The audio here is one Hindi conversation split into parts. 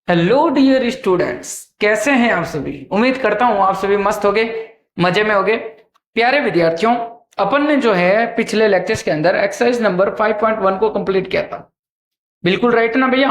हेलो डियर स्टूडेंट्स, कैसे हैं आप सभी। उम्मीद करता हूं आप सभी मस्त होगे, मजे में होगे। प्यारे विद्यार्थियों, अपन ने जो है पिछले लेक्चर्स के अंदर एक्सरसाइज नंबर 5.1 को कंप्लीट किया था। बिल्कुल राइट ना भैया।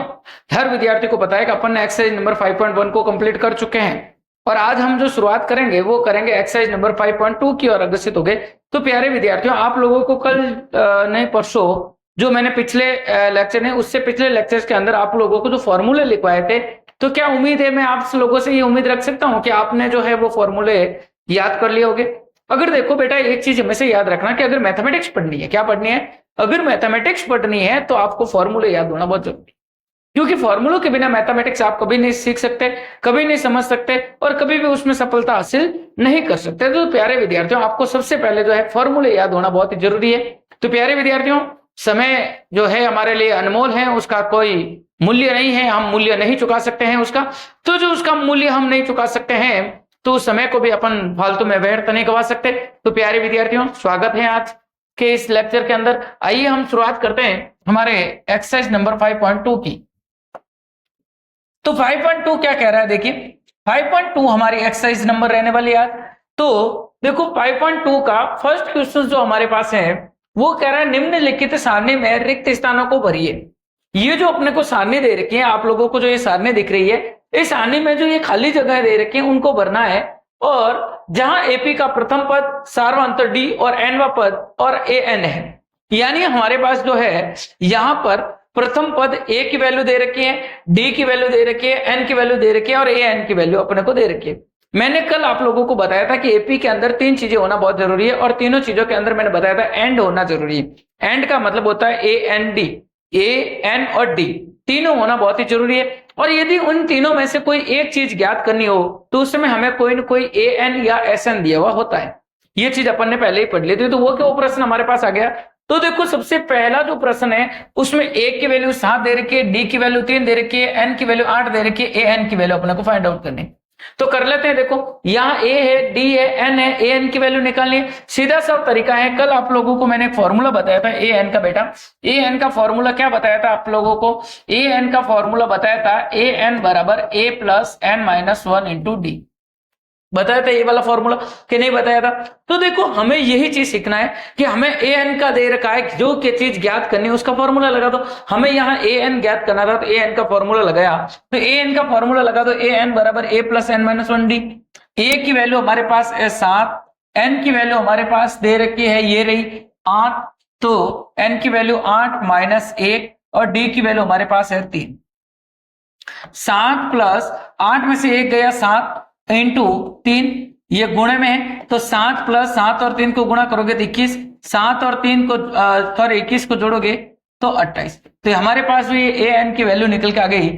हर विद्यार्थी को पता है कि अपन ने एक्सरसाइज नंबर 5.1 को कंप्लीट कर चुके हैं और आज हम जो शुरुआत करेंगे वो करेंगे एक्सरसाइज नंबर 5.2 की और अग्रसित हो गए। तो प्यारे विद्यार्थियों, आप लोगों को कल नहीं परसों जो मैंने पिछले लेक्चर ने उससे पिछले लेक्चर्स के अंदर आप लोगों को जो फॉर्मूले लिखवाए थे, तो क्या उम्मीद है मैं आप लोगों से ये उम्मीद रख सकता हूं कि आपने जो है वो फॉर्मूले याद कर लिए होंगे। अगर देखो बेटा, एक चीज हमेशा याद रखना कि अगर मैथमेटिक्स पढ़नी है, क्या पढ़नी है, अगर मैथमेटिक्स पढ़नी है तो आपको फॉर्मूले याद होना बहुत जरूरी है, क्योंकि फॉर्मूलों के बिना मैथमेटिक्स आप कभी नहीं सीख सकते, कभी नहीं समझ सकते और कभी भी उसमें सफलता हासिल नहीं कर सकते। तो प्यारे विद्यार्थियों, आपको सबसे पहले जो है फॉर्मूले याद होना बहुत ही जरूरी है। तो प्यारे विद्यार्थियों, समय जो है हमारे लिए अनमोल है, उसका कोई मूल्य नहीं है, हम मूल्य नहीं चुका सकते हैं उसका। तो जो उसका मूल्य हम नहीं चुका सकते हैं तो उस समय को भी अपन फालतू में व्यर्थ नहीं गवा सकते। तो प्यारे विद्यार्थियों, स्वागत है आज के इस लेक्चर के अंदर। आइए हम शुरुआत करते हैं हमारे एक्सरसाइज नंबर 5.2 की। तो 5.2 क्या कह रहा है, देखिए 5.2 हमारी एक्सरसाइज नंबर रहने वाली आज। तो देखो 5.2 का फर्स्ट क्वेश्चन जो हमारे पास है वो कह रहा है निम्नलिखित सारणी में रिक्त स्थानों को भरिए। ये जो अपने को सारणी दे रखी है, आप लोगों को जो ये सारणी दिख रही है, इस सारणी में जो ये खाली जगह दे रखी है उनको भरना है। और जहां एपी का प्रथम पद सार्वंतर डी और एनवा पद और ए एन है, यानी हमारे पास जो है यहां पर प्रथम पद ए की वैल्यू दे रखी है, डी की वैल्यू दे रखी है, एन की वैल्यू दे रखी है और ए एन की वैल्यू अपने को दे रखी है। मैंने कल आप लोगों को बताया था कि एपी के अंदर तीन चीजें होना बहुत जरूरी है और तीनों चीजों के अंदर मैंने बताया था एंड होना जरूरी है। एंड का मतलब होता है A N D, a N और डी तीनों होना बहुत ही जरूरी है। और यदि उन तीनों में से कोई एक चीज ज्ञात करनी हो तो उस समय हमें कोई ना कोई ए एन या एस एन दिया हुआ होता है। ये चीज अपन ने पहले ही पढ़ ली थी, तो वो क्यों प्रश्न हमारे पास आ गया। तो देखो सबसे पहला जो प्रश्न है उसमें ए की वैल्यू 7 दे रखी है, डी की वैल्यू 3 दे रखी है, एन की वैल्यू 8 दे रखी है, ए एन की वैल्यू अपने को फाइंड आउट करनी। तो कर लेते हैं। देखो यहाँ ए है, डी है, एन है, ए एन की वैल्यू निकालनी है। सीधा सा तरीका है, कल आप लोगों को मैंने एक फॉर्मूला बताया था ए एन का। बेटा ए एन का फॉर्मूला क्या बताया था आप लोगों को, ए एन का फॉर्मूला बताया था ए एन बराबर a plus n minus 1 into d. बताया था ये वाला फॉर्मूला कि नहीं बताया था। तो देखो हमें यही चीज सीखना है कि हमें ए एन का दे रखा है, जो की चीज ज्ञात करनी है उसका फॉर्मूला लगा दो। हमें यहाँ ए एन ज्ञात करना था तो ए एन का फॉर्मूला लगाया, तो ए एन का फॉर्मूला लगा दो ए एन बराबर a plus n minus 1 D. ए की वैल्यू हमारे पास है 7, एन की वैल्यू हमारे पास दे रखी है ये रही 8, तो एन की वैल्यू 8 माइनस 1 और डी की वैल्यू हमारे पास है 3। 7 प्लस 8 में से 1 गया 7 इंटू 3, ये गुणे में है, तो 7 प्लस 7 और 3 को गुणा करोगे तो 21, 7 और 3 को सॉरी 21 को जोड़ोगे तो 28। तो हमारे पास भी ए एन की वैल्यू निकल के आ गई,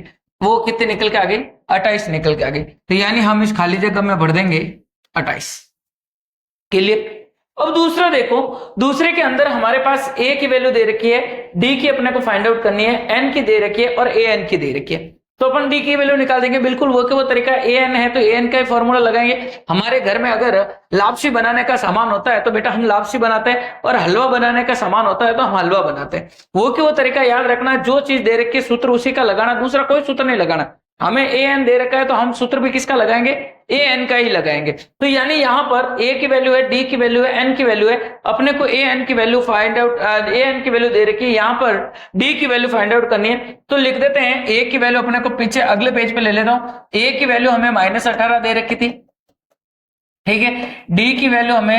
वो कितने निकल के आ गई, 28 निकल के आ गई। तो यानी हम इस खाली जगह में भर देंगे 28। क्लियर। अब दूसरा देखो, दूसरे के अंदर हमारे पास ए की वैल्यू दे रखी है, डी की अपने को फाइंड आउट करनी है, एन की दे रखी है और ए एन की दे रखी है। तो अपन डी की वैल्यू निकाल देंगे, बिल्कुल वो के वो तरीका। ए एन है तो ए एन का ही फॉर्मूला लगाएंगे। हमारे घर में अगर लापसी बनाने का सामान होता है तो बेटा हम लापसी बनाते हैं, और हलवा बनाने का सामान होता है तो हम हलवा बनाते हैं। वो के वो तरीका याद रखना, जो चीज दे रखी है सूत्र उसी का लगाना, दूसरा कोई सूत्र नहीं लगाना। हमें ए एन दे रखा है तो हम सूत्र भी किसका लगाएंगे, ए एन का ही लगाएंगे। तो यानी यहाँ पर ए की वैल्यू है, डी की वैल्यू है, एन की वैल्यू है, अपने को ए एन की value find out, A N की वैल्यू दे रखी है, यहाँ पर डी की वैल्यू फाइंड आउट करनी है। तो लिख देते हैं ए की वैल्यू अपने को पीछे अगले पेज पे ले लेता हूं। ए की वैल्यू हमें -18 दे रखी थी, ठीक है। डी की वैल्यू हमें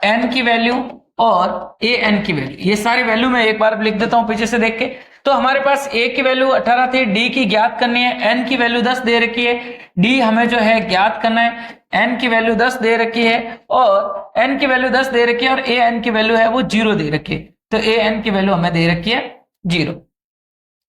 एन की वैल्यू और ए एन की वैल्यू, ये सारी वैल्यू मैं एक बार लिख देता हूं पीछे से देख के। तो हमारे पास ए की वैल्यू 18 थी, डी की ज्ञात करनी है, एन की वैल्यू 10 दे रखी है, डी हमें जो है ज्ञात करना है, एन की वैल्यू 10 दे रखी है और एन की वैल्यू 10 दे रखी है और ए एन की वैल्यू है वो 0 दे रखी है। तो ए एन की वैल्यू हमें दे रखी है 0,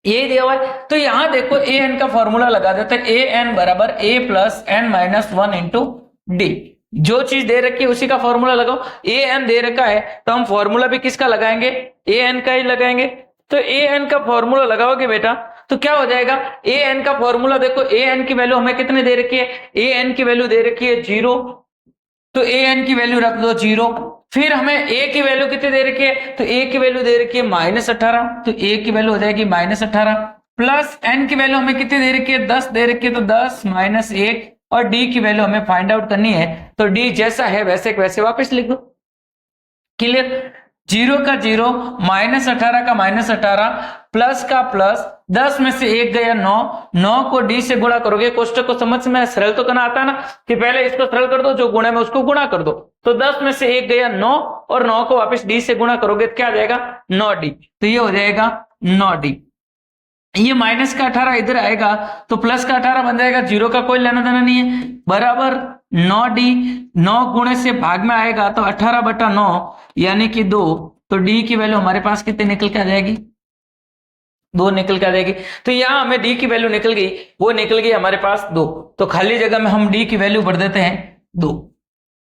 ये दिया हुआ है। तो यहां देखो ए एन का फॉर्मूला लगा देते हैं, ए एन बराबर a plus n minus 1 into d. जो चीज दे रखी है उसी का फॉर्मूला लगाओ। ए एन दे रखा है तो हम फॉर्मूला भी किसका लगाएंगे, ए एन का ही लगाएंगे। तो ए एन का फॉर्मूला लगाओगे बेटा तो क्या हो जाएगा, ए एन का फॉर्मूला देखो, ए एन की वैल्यू हमें कितने दे रखी है, ए एन की वैल्यू दे रखी है 0, तो ए एन की वैल्यू रख दो 0। फिर हमें ए की वैल्यू कितनी दे रखी है, तो ए की वैल्यू दे रखी है -18, तो ए की वैल्यू हो जाएगी -18 प्लस एन की वैल्यू हमें कितनी दे रखी है, 10 दे रखी है, तो 10 माइनस 1 और डी की वैल्यू हमें फाइंड आउट करनी है, तो डी जैसा है वैसे वैसे वापस लिख दो। क्लियर, 0 का 0, माइनस 18 का माइनस 18, प्लस का प्लस, 10 में से 1 गया 9, 9 को डी से गुणा करोगे। कोष्टक को समझ में सरल तो करना आता है ना, कि पहले इसको सरल कर दो, जो गुणा में उसको गुणा कर दो। तो 10 में से 1 गया 9 और 9 को वापस डी से गुणा करोगे तो क्या आ जाएगा, 9d। तो ये हो जाएगा 9d। ये माइनस का 18 इधर आएगा तो प्लस का 18 बन जाएगा, 0 का कोई लेना देना नहीं है, बराबर 9d। 9 गुणे से भाग में आएगा तो 18/9 यानी कि 2, तो डी की वैल्यू हमारे पास कितनी निकल के आ जाएगी, 2 निकल के आ जाएगी। तो यहां हमें डी की वैल्यू निकल गई, वो निकल गई हमारे पास 2, तो खाली जगह में हम डी की वैल्यू भर देते हैं 2।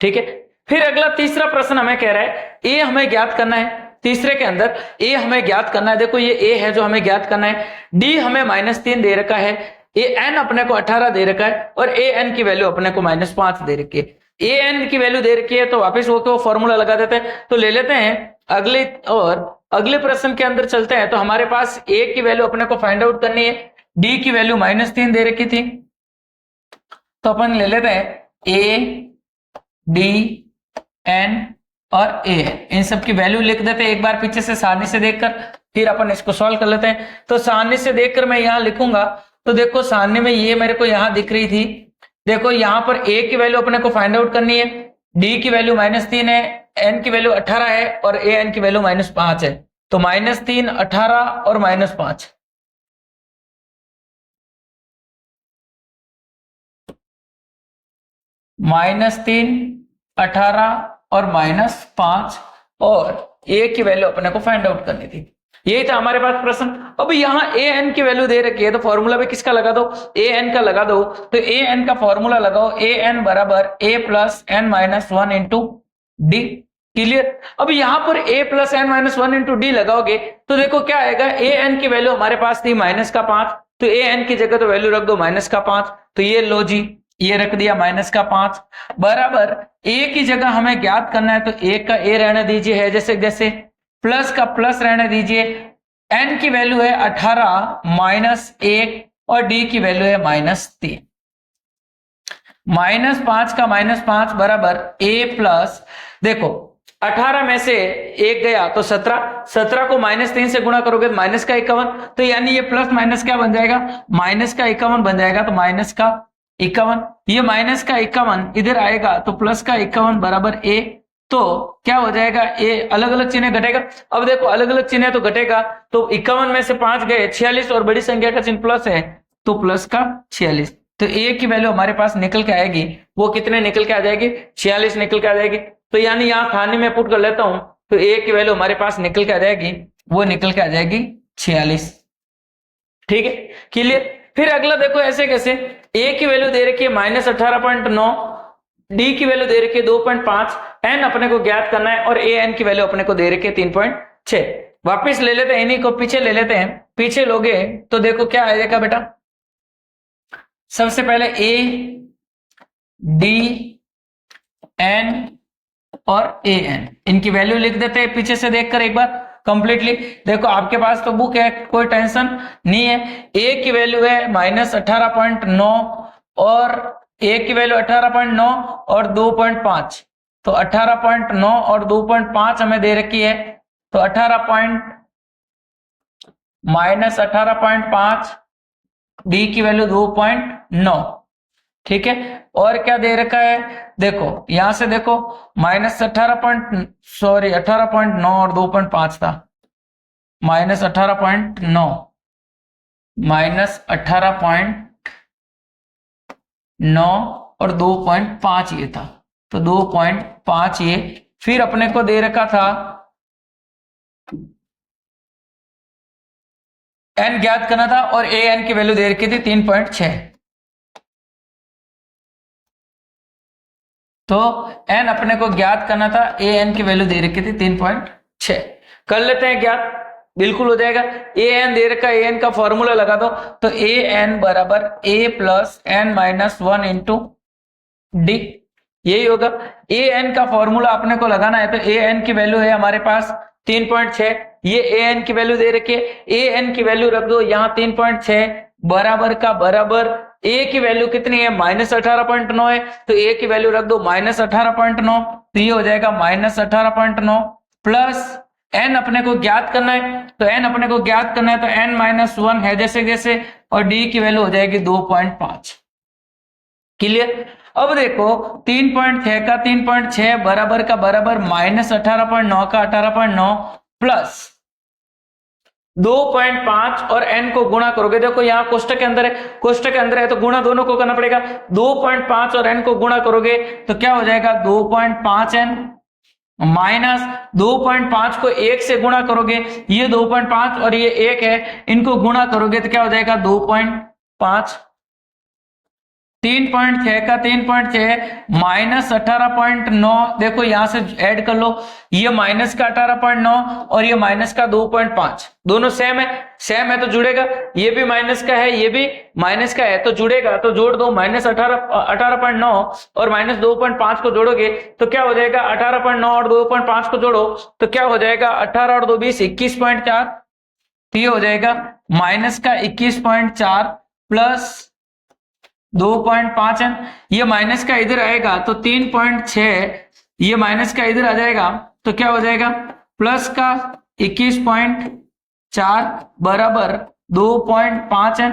ठीक है, फिर अगला तीसरा प्रश्न हमें कह रहा है ए हमें ज्ञात करना है। तीसरे के अंदर ए हमें ज्ञात करना है। देखो ये ए है जो हमें ज्ञात करना है, डी हमें -3 दे रखा है, ए एन अपने को 18 दे रखा है और ए एन की वैल्यू अपने को -5 दे रखी है। ए एन की वैल्यू दे रखी है तो वापस वो फॉर्मूला लगा देते हैं। तो ले लेते हैं अगले प्रश्न के अंदर चलते हैं। तो हमारे पास ए की वैल्यू अपने को फाइंड आउट करनी है, डी की वैल्यू -3 दे रखी थी, तो अपन ले लेते हैं ए डी एन और ए, इन सब की वैल्यू लिख देते हैं एक बार पीछे से सारणी से देखकर, फिर अपन इसको सॉल्व कर लेते हैं। तो सारणी से देखकर मैं यहां लिखूंगा, तो देखो सारणी में ये मेरे को यहां दिख रही थी। देखो यहां पर ए की वैल्यू अपने को फाइंड आउट करनी है, डी की वैल्यू -3 है, एन की वैल्यू 18 है और ए एन की वैल्यू -5 है। तो -3, 18 और -5, -3, 18 और -5 और ए की वैल्यू अपने को फाइंड आउट करनी थी। यही था हमारे पास प्रश्न। अब यहाँ ए एन की वैल्यू दे रखी है तो फॉर्मूला भी किसका लगा दो, ए एन का लगा दो। तो ए एन का फॉर्मूला लगाओ, ए एन बराबर a plus n minus 1 into d. Clear, अब यहाँ पर a plus n minus 1 into d लगाओगे तो देखो क्या आएगा, ए एन की वैल्यू हमारे पास थी -5, तो ए एन की जगह तो वैल्यू रख दो -5, तो ये लो जी, ये रख दिया -5 बराबर ए की जगह हमें ज्ञात करना है, तो ए का ए रहने दीजिए है जैसे जैसे, प्लस का प्लस रहने दीजिए, एन की वैल्यू है 18 -1 और डी की वैल्यू है -3। -5 का -5 बराबर a प्लस, देखो 18 में से 1 गया तो 17 को -3 से गुणा करोगे तो -51, तो यानी ये प्लस माइनस क्या बन जाएगा, -51 बन जाएगा। तो -51, ये -51 इधर आएगा तो +51 बराबर a। तो क्या हो जाएगा, ए अलग अलग चिन्ह घटेगा। अब देखो अलग अलग चिन्ह तो घटेगा, तो 51 में से 5 गए 46 और बड़ी संख्या का चिन्ह प्लस है तो प्लस का 46, तो ए की वैल्यू हमारे पास निकल के आएगी, वो कितने निकल के आ जाएगी, 46 निकल के आ जाएगी। तो यानी यहाँ खाने में पुट कर लेता हूं, तो ए की वैल्यू हमारे पास निकल के आ जाएगी, वो निकल के आ जाएगी 46। ठीक है, क्लियर। फिर अगला देखो ऐसे कैसे, ए की वैल्यू दे रखी है -18.9, डी की वैल्यू दे रखी है 2.5, एन अपने को ज्ञात करना है और ए एन की वैल्यू अपने को दे रखी है 3.6। वापिस ले लेते हैं, इन्हीं को पीछे ले लेते हैं, पीछे लोगे तो देखो क्या आएगा बेटा, सबसे पहले ए डी एन और ए एन, इनकी वैल्यू लिख देते हैं पीछे से देखकर एक बार कंप्लीटली। देखो आपके पास तो बुक है, कोई टेंशन नहीं है। ए की वैल्यू है -18.9 और ए की वैल्यू 18.9 और 2.5, तो 18.9 और 2.5 हमें दे रखी है, तो 18.5 डी की वैल्यू 2.9। ठीक है, और क्या दे रखा है, देखो यहां से देखो -18.9 और 2.5 था, -18.9 और 2.5 ये था, तो 2.5 ये, फिर अपने को दे रखा था एन ज्ञात करना था और ए एन की वैल्यू दे रखी थी 3.6, तो एन अपने को ज्ञात करना था, ए एन की वैल्यू दे रखी थी 3.6। कर लेते हैं ज्ञात, बिल्कुल हो जाएगा। ए एन दे रखा, ए एन का फॉर्मूला लगा दो, तो ए एन बराबर a plus n minus 1 into d, यही होगा। ए एन का फॉर्मूला अपने को लगाना है, तो ए एन की वैल्यू है हमारे पास 3.6, ये ए एन की वैल्यू दे रखी है, ए एन की वैल्यू रख दो यहाँ 3.6 बराबर का बराबर ए की वैल्यू कितनी है -18.9 है, तो ए की वैल्यू रख दो -18.9, तो ये हो जाएगा -18.9 प्लस एन अपने को ज्ञात करना है, तो एन अपने को ज्ञात करना है तो n-1 है जैसे जैसे, और डी की वैल्यू हो जाएगी 2.5। क्लियर। अब देखो 3.6 का 3.6 बराबर का बराबर -18.9 का 18.9 प्लस 2.5 और n को गुणा करोगे, देखो यहाँ कोष्टक के अंदर है, कोष्टक के अंदर है तो गुणा दोनों को करना पड़ेगा, 2.5 और n को गुणा करोगे तो क्या हो जाएगा 2.5n माइनस 2.5 को 1 से गुणा करोगे, ये 2.5 और ये 1 है, इनको गुणा करोगे तो क्या हो जाएगा 2.5, 3.6 का 3.6 -18.9, देखो यहां से ऐड कर लो, ये माइनस का 18.9 और ये माइनस का 2.5, दोनों सेम है तो जुड़ेगा, ये भी माइनस का है ये भी माइनस का है तो जुड़ेगा, तो जोड़ दो -18.9 और -2.5 को जोड़ोगे तो क्या हो जाएगा 18.9 और 2.5 को जोड़ो तो क्या हो जाएगा 18 और 2 20 21.4, तो ये हो जाएगा माइनस का 21.4 प्लस 2.5 है, ये माइनस का इधर आएगा तो 3.6, ये माइनस का इधर आ जाएगा तो क्या हो जाएगा प्लस का 21.4 बराबर 2.5 है,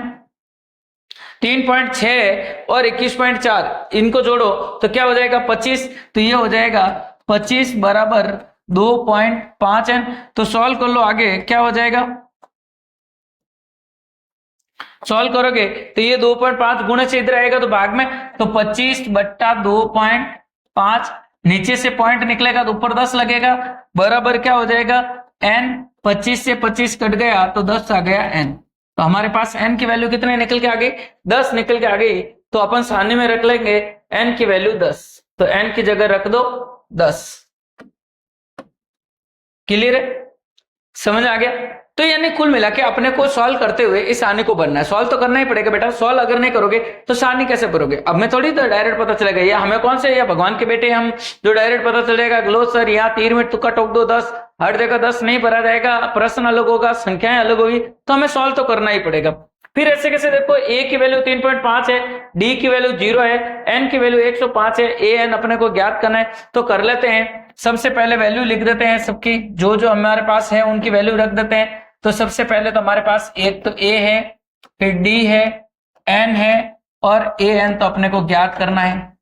3.6 और 21.4 इनको जोड़ो तो क्या हो जाएगा 25, तो ये हो जाएगा 25 बराबर 2.5 है, तो सॉल्व कर लो आगे क्या हो जाएगा, सॉल्व करोगे तो ये 2.5 गुणे से इधर आएगा तो भाग में, तो 25/2.5, नीचे से पॉइंट निकलेगा तो ऊपर 10 लगेगा, बराबर क्या हो जाएगा n, 25 से 25 कट गया तो 10 आ गया n, तो हमारे पास n की वैल्यू कितने निकल के आ गई 10 निकल के आ गई, तो अपन सारणी में रख लेंगे n की वैल्यू 10, तो n की जगह रख दो 10। क्लियर है, समझ आ गया। तो यानी कुल मिला के अपने को सॉल्व करते हुए इस सारणी को भरना है, सॉल्व तो करना ही पड़ेगा बेटा, सॉल्व अगर नहीं करोगे तो सारणी कैसे भरोगे, अब मैं थोड़ी तो डायरेक्ट पता चलेगा, या हमें कौन से या भगवान के बेटे हम जो डायरेक्ट पता चलेगा ग्लो सर यहाँ तीर में तुक्का ठोक दो 10, हर जगह 10 नहीं भरा जाएगा, प्रश्न अलग होगा संख्याएं अलग होगी, तो हमें सॉल्व तो करना ही पड़ेगा। फिर ऐसे कैसे, देखो a की वैल्यू 3.5 है, d की वैल्यू 0 है, n की वैल्यू 105 है, a n अपने को ज्ञात करना है, तो कर लेते हैं। सबसे पहले वैल्यू लिख देते हैं सबकी, जो जो हमारे पास है उनकी वैल्यू रख देते हैं। तो सबसे पहले तो हमारे पास एक तो a है, फिर d है, n है और a n तो अपने को ज्ञात करना है।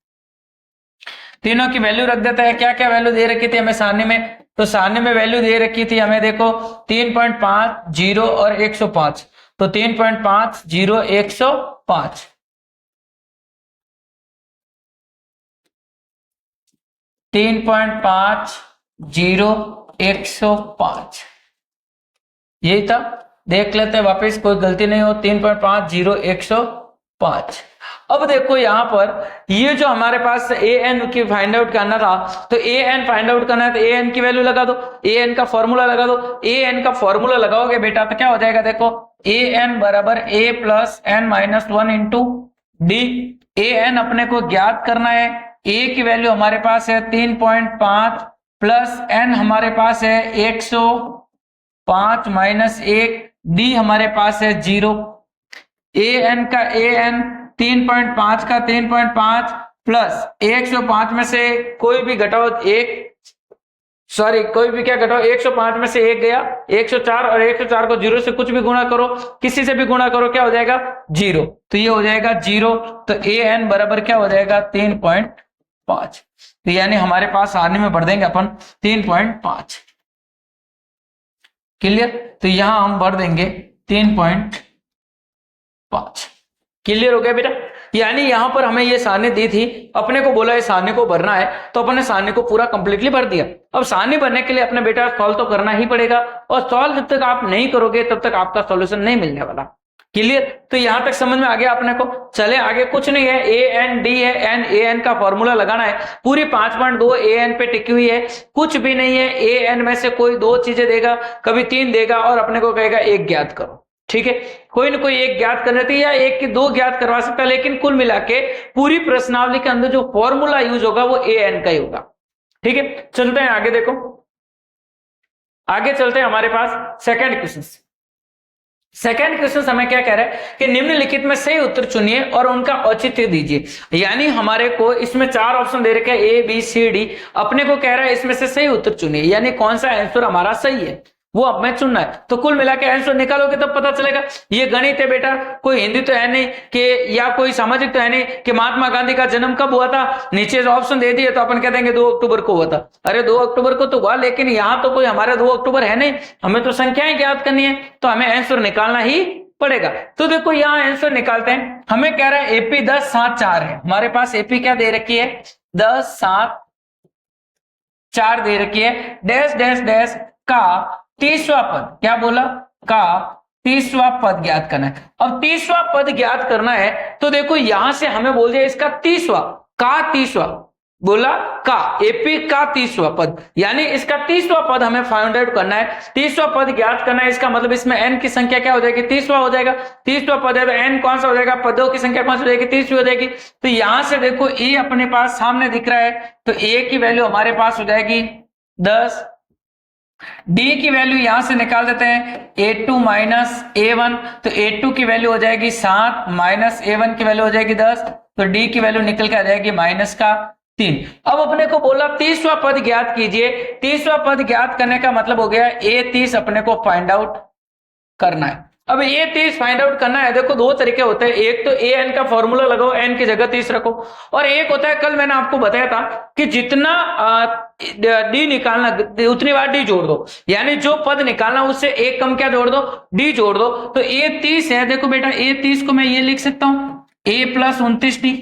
तीनों की वैल्यू रख देते हैं। क्या क्या वैल्यू दे रखी थी हमें सारणी में, तो सारणी में वैल्यू दे रखी थी हमें, देखो 3.5, 0 और 105, तो 3.5, 0, 105, 3.5, 0, 105, यही था। देख लेते हैं वापस, कोई गलती नहीं हो। 3.5, 0, 105। अब देखो यहाँ पर ये जो हमारे पास ए एन की फाइंड आउट करना था, तो ए एन फाइंड आउट करना है तो ए एन की वैल्यू लगा दो, ए एन का फॉर्मूला लगा दो। ए एन का फॉर्मूला लगाओगे बेटा तो क्या हो जाएगा, देखो ए एन बराबर a plus n minus 1 into d. A n अपने को ज्ञात करना है, ए की वैल्यू हमारे पास है 3.5 प्लस एन हमारे पास है 105 माइनस 1, डी हमारे पास है 0। ए एन का ए एन 3.5 का 3.5 प्लस 105 में से कोई भी घटाओ कोई भी क्या घटाओ, 105 में से 1 गया 104, और 104 को 0 से कुछ भी गुणा करो, किसी से भी गुणा करो, क्या हो जाएगा 0, तो ये हो जाएगा 0। तो ए एन बराबर क्या हो जाएगा 3.5, तो यानी हमारे पास सारणी में भर देंगे अपन 3.5। क्लियर, तो यहां हम भर देंगे 3.5। क्लियर हो गया बेटा। यानी यहां पर हमें ये सारणी दी थी, अपने को बोला इस सारणी को भरना है, तो अपने सारणी को पूरा कंप्लीटली भर दिया। अब सारणी भरने के लिए अपने बेटा सॉल्व तो करना ही पड़ेगा, और सॉल्व जब तक आप नहीं करोगे तब तक आपका सॉल्यूशन नहीं मिलने वाला। क्लियर, तो यहां तक समझ में आ गया अपने को। चले आगे, कुछ नहीं है, ए एन डी है, एन ए एन का फॉर्मूला लगाना है। पूरी 5.2 ए एन पे टिकी हुई है, कुछ भी नहीं है। ए एन में से कोई 2 चीजें देगा, कभी 3 देगा, और अपने को कहेगा 1 ज्ञात करो। ठीक है, कोई ना कोई 1 ज्ञात करना चाहिए, या 1 की 2 ज्ञात करवा सकता है, लेकिन कुल मिला के पूरी प्रश्नावली के अंदर जो फॉर्मूला यूज होगा वो ए एन का ही होगा। ठीक है, चलते हैं आगे। देखो आगे चलते हैं हमारे पास सेकंड क्वेश्चन। सेकंड क्वेश्चन हमें क्या कह रहा है कि निम्नलिखित में सही उत्तर चुनिए और उनका औचित्य दीजिए। यानी हमारे को इसमें 4 ऑप्शन दे रखे हैं ए बी सी डी, अपने को कह रहा है इसमें से सही उत्तर चुनिए, यानी कौन सा आंसर हमारा सही है वो अब मैं चुनना है। तो कुल मिला के आंसर निकालोगे तब पता चलेगा। ये गणित है बेटा, कोई हिंदी तो है नहीं कि या कोई सामाजिक तो है नहीं कि महात्मा गांधी का जन्म कब हुआ था, नीचे ऑप्शन दे दिए तो अपन कह देंगे 2 अक्टूबर को हुआ था। अरे 2 अक्टूबर को तो हुआ, लेकिन यहाँ तो कोई हमारे 2 अक्टूबर है नहीं, हमें तो संख्याएं ज्ञात करनी है, तो हमें आंसर निकालना ही पड़ेगा। तो देखो यहाँ आंसर निकालते हैं। हमें कह रहा है एपी 10 7 4 है, हमारे पास एपी क्या दे रखी है 10 7 4 दे रखी है, डैश डैश डैश का 30वां पद, क्या बोला का 30वां पद ज्ञात करना है। अब 30वां पद ज्ञात करना है तो देखो यहां से हमें बोल दिया इसका 30वां बोला का एपी का 30वां पद, यानी इसका 30वां पद हमें फाइंड आउट करना है। 30वां पद ज्ञात करना है, इसका मतलब इसमें एन की संख्या क्या हो जाएगी 30वां हो जाएगा। 30वां पद है तो एन कौन सा हो जाएगा, पदों की संख्या कौन सी हो जाएगी 30वीं हो जाएगी। तो यहां से देखो ए अपने पास सामने दिख रहा है, तो ए की वैल्यू हमारे पास हो जाएगी 10, डी की वैल्यू यहां से निकाल देते हैं a2 माइनस a1, तो a2 की वैल्यू हो जाएगी 7 माइनस a1 की वैल्यू हो जाएगी 10, तो डी की वैल्यू निकल के आ जाएगी -3। अब अपने को बोला 30वां पद ज्ञात कीजिए। 30वां पद ज्ञात करने का मतलब हो गया a30 अपने को फाइंड आउट करना है। अब a30 फाइंड आउट करना है, देखो 2 तरीके होते हैं, एक तो an का फॉर्मूला लगाओ, n की जगह 30 रखो, और एक होता है कल मैंने आपको बताया था कि जितना डी निकालना उतनी बार डी जोड़ दो, यानी जो पद निकालना उससे एक कम क्या जोड़ दो, डी जोड़ दो। तो a30 है, देखो बेटा a30 को मैं ये लिख सकता हूं a + 29d।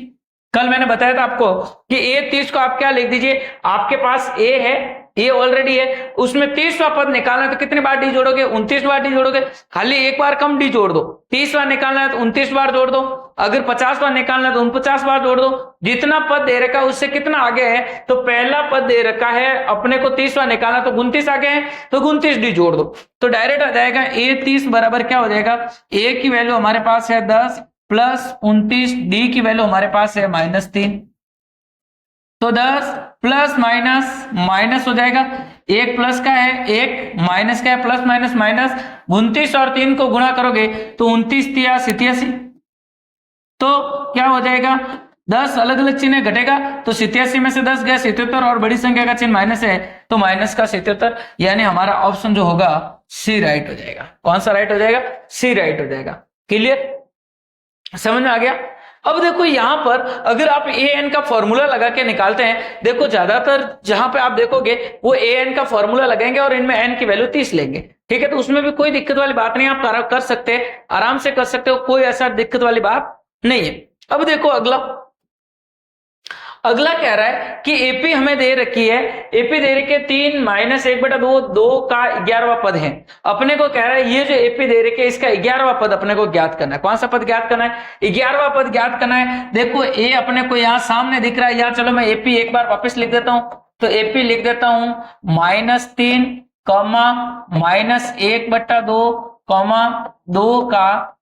कल मैंने बताया था आपको कि a30 को आप क्या लिख दीजिए, आपके पास a है, ये ऑलरेडी है, उसमें 30वां पद निकालना है तो कितनी बार डी जोड़ोगे 29 बार डी जोड़ोगे, खाली एक बार कम डी जोड़ दो। 30 बार निकालना है तो 29 बार जोड़ दो, अगर 50 बार निकालना है तो 49 बार जोड़ दो। जितना पद दे रखा है उससे कितना आगे है, तो पहला पद दे रखा है अपने को 30 बार निकालना, तो 29 आगे है तो 29 डी जोड़ दो, तो डायरेक्ट आ जाएगा a30 बराबर क्या हो जाएगा, a की वैल्यू हमारे पास है 10 + 29, डी की वैल्यू हमारे पास है -3, तो 10 प्लस माइनस माइनस हो जाएगा, एक प्लस का है एक माइनस का है, प्लस माइनस माइनस, 29 और 3 को गुणा करोगे तो 29 × 87, तो क्या हो जाएगा 10 अलग अलग चिन्ह घटेगा, तो 87 में से 10 गया 77 और बड़ी संख्या का चिन्ह माइनस है तो माइनस का 77, यानी हमारा ऑप्शन जो होगा सी राइट हो जाएगा। कौन सा राइट हो जाएगा, सी राइट हो जाएगा। क्लियर, समझ में आ गया। अब देखो यहां पर अगर आप an का फॉर्मूला लगा के निकालते हैं, देखो ज्यादातर जहां पे आप देखोगे वो an का फॉर्मूला लगाएंगे और इनमें n की वैल्यू 30 लेंगे, ठीक है, तो उसमें भी कोई दिक्कत वाली बात नहीं, आप कर सकते हैं, आराम से कर सकते हो, कोई ऐसा दिक्कत वाली बात नहीं है। अब देखो अगला कह रहा है कि एपी हमें दे रखी है, एपी दे रखी है 3 - 1/2 2 का 11वां पद है। अपने को कह रहा है ये जो एपी दे रखी है इसका 11वां पद अपने को ज्ञात करना है। कौन सा पद ज्ञात करना है, 11वां पद ज्ञात करना है। देखो ए अपने को यहाँ सामने दिख रहा है, यहाँ चलो मैं एपी एक बार वापस लिख देता हूं, तो एपी लिख देता हूं -3, -1/2, 2 का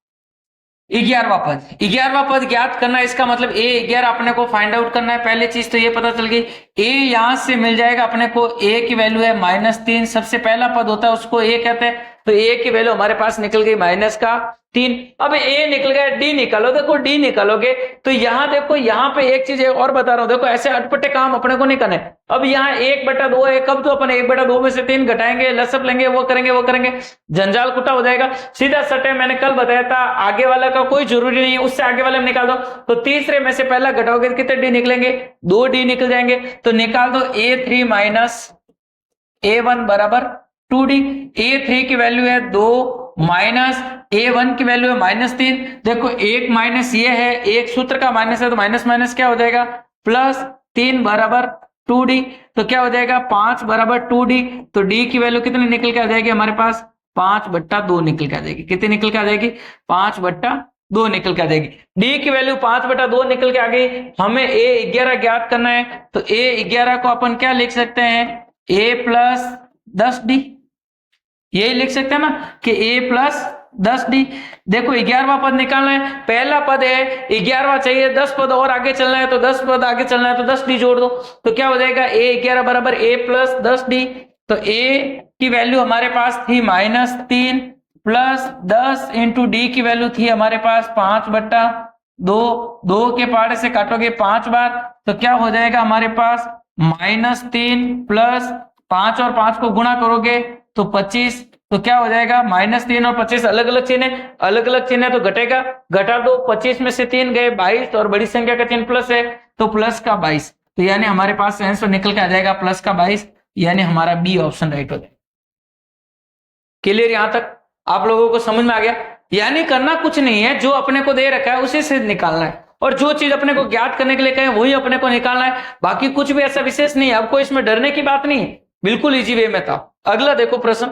11वां पद ज्ञात करना है। इसका मतलब a11 अपने को फाइंड आउट करना है। पहली चीज तो ये पता चल गई, a यहां से मिल जाएगा अपने को, a की वैल्यू है -3, सबसे पहला पद होता है उसको a कहते हैं, तो a की वैल्यू हमारे पास निकल गई -3। अब a निकल गया, d निकालो, देखो d निकालोगे तो यहाँ देखो यहाँ पे एक चीज और बता रहा हूं, देखो ऐसे अटपटे काम अपने को नहीं करने। अब यहाँ 1/2 है, कब तो अपन 1/2 में से 3 घटाएंगे, लसअप लेंगे, वो करेंगे, जंजाल कुटा हो जाएगा। सीधा सटे मैंने कल बताया था, आगे वाला का कोई जरूरी नहीं है, उससे आगे वाले में निकाल दो, तो तीसरे में से पहला घटाओगे कितने डी निकलेंगे, 2 डी निकल जाएंगे, तो निकाल दो a3 - a1 बराबर 2d। a3 की वैल्यू है 2 माइनस a1 की वैल्यू है -3। देखो एक माइनस ये है, एक सूत्र का माइनस है, तो माइनस माइनस क्या हो जाएगा, +3 बराबर 2d, तो क्या हो जाएगा 5 बराबर 2d, तो d की वैल्यू कितनी निकल के आ जाएगी हमारे पास, 5/2 निकल के आ जाएगी। कितनी निकल के आ जाएगी, 5/2 निकल के आ जाएगी। d की वैल्यू 5/2 निकल के आ गई। हमें a11 ज्ञात करना है, तो a11 को अपन क्या लिख सकते हैं, a + 10d, यही लिख सकते हैं ना कि a + 10d। देखो 11वां पद निकालना है, पहला पद है 11वां चाहिए, 10 पद और आगे चलना है, तो 10 पद आगे चलना है तो 10d जोड़ दो, तो क्या हो जाएगा a11 बराबर a + 10d, तो a की वैल्यू हमारे पास थी -3 प्लस 10 इंटू डी की वैल्यू थी हमारे पास 5/2। 2 के पहाड़े से काटोगे 5 बार तो क्या हो जाएगा हमारे पास -3 प्लस 5 और 5 को गुणा करोगे तो 25। तो क्या हो जाएगा -3 और 25 अलग अलग चिन्ह है तो घटेगा, घटा दो, 25 में से 3 गए 22 और बड़ी संख्या का चिन्ह प्लस है तो प्लस का 22। तो यानी हमारे पास आंसर निकल के आ जाएगा प्लस का 22, यानी हमारा बी ऑप्शन राइट हो जाएगा। क्लियर? यहां तक आप लोगों को समझ में आ गया? यानी करना कुछ नहीं है, जो अपने को दे रखा है उसी से निकालना है, और जो चीज अपने को ज्ञात करने के लिए कहें वही अपने को निकालना है, बाकी कुछ भी ऐसा विशेष नहीं है। आपको इसमें डरने की बात नहीं है, बिल्कुल इजी वे में था। अगला देखो प्रश्न,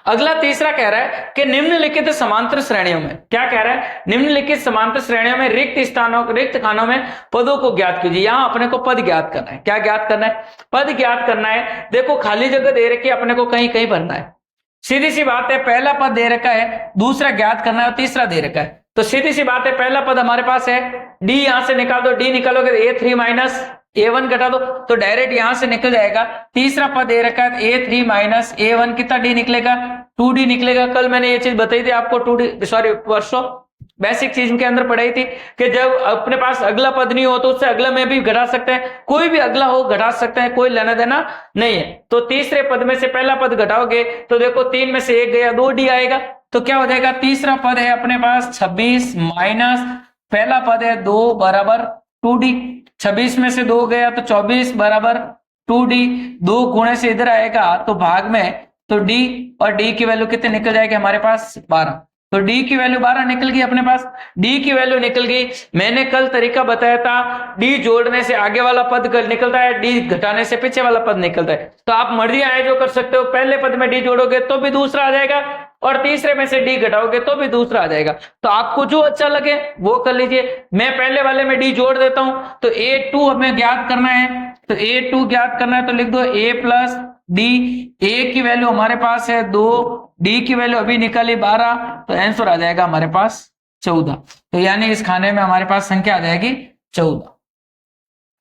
अगला तीसरा कह रहा है कि निम्नलिखित समांतर श्रेणियों में, क्या कह रहा है, निम्नलिखित समांतर श्रेणियों में रिक्त खानों में पदों को ज्ञात कीजिए। यहां अपने को पद ज्ञात करना है। क्या ज्ञात करना है? पद ज्ञात करना है। देखो खाली जगह दे रखी है, अपने को कहीं कहीं भरना है। सीधी सी बात है, पहला पद दे रखा है, दूसरा ज्ञात करना है और तीसरा दे रखा है। तो सीधी सी बात है, पहला पद हमारे पास है डी, यहां से निकाल दो, डी निकालोगे तो A3 माइनस A1 घटा दो तो डायरेक्ट यहां से निकल जाएगा। तीसरा पद दे रखा है A3 माइनस A1, कितना डी निकलेगा? 2D निकलेगा। कल मैंने ये चीज बताई थी आपको, 2D सॉरी परसों बेसिक चीज के अंदर पढ़ाई थी कि जब अपने पास अगला पद नहीं हो तो उससे अगला में भी घटा सकते हैं, कोई भी अगला हो घटा सकते हैं, कोई लेना देना नहीं है। तो तीसरे पद में से पहला पद घटाओगे तो देखो 3 में से 1 गया, 2D आएगा। तो क्या हो जाएगा, तीसरा पद है अपने पास 26 माइनस पहला पद है 2 बराबर 2D। 26 में से 2 गया तो 24 बराबर 2D। 2 गुणे से इधर आएगा तो भाग में, तो D और D की वैल्यू कितने निकल जाएगी हमारे पास 12। तो D की वैल्यू 12 निकल गई अपने पास, D की वैल्यू निकल गई। मैंने कल तरीका बताया था, D जोड़ने से आगे वाला पद निकलता है, D घटाने से पीछे वाला पद निकलता है। तो आप मर्जी आए जो कर सकते हो, पहले पद में D जोड़ोगे तो भी दूसरा आ जाएगा और तीसरे में से D घटाओगे तो भी दूसरा आ जाएगा। तो आपको जो अच्छा लगे वो कर लीजिए। मैं पहले वाले में D जोड़ देता हूं। तो A2 हमें ज्ञात करना है, तो A2 ज्ञात करना है तो लिख दो A प्लस D। A की वैल्यू हमारे पास है 2, D की वैल्यू अभी निकाली 12, तो आंसर आ जाएगा हमारे पास 14। तो यानी इस खाने में हमारे पास संख्या आ जाएगी 14।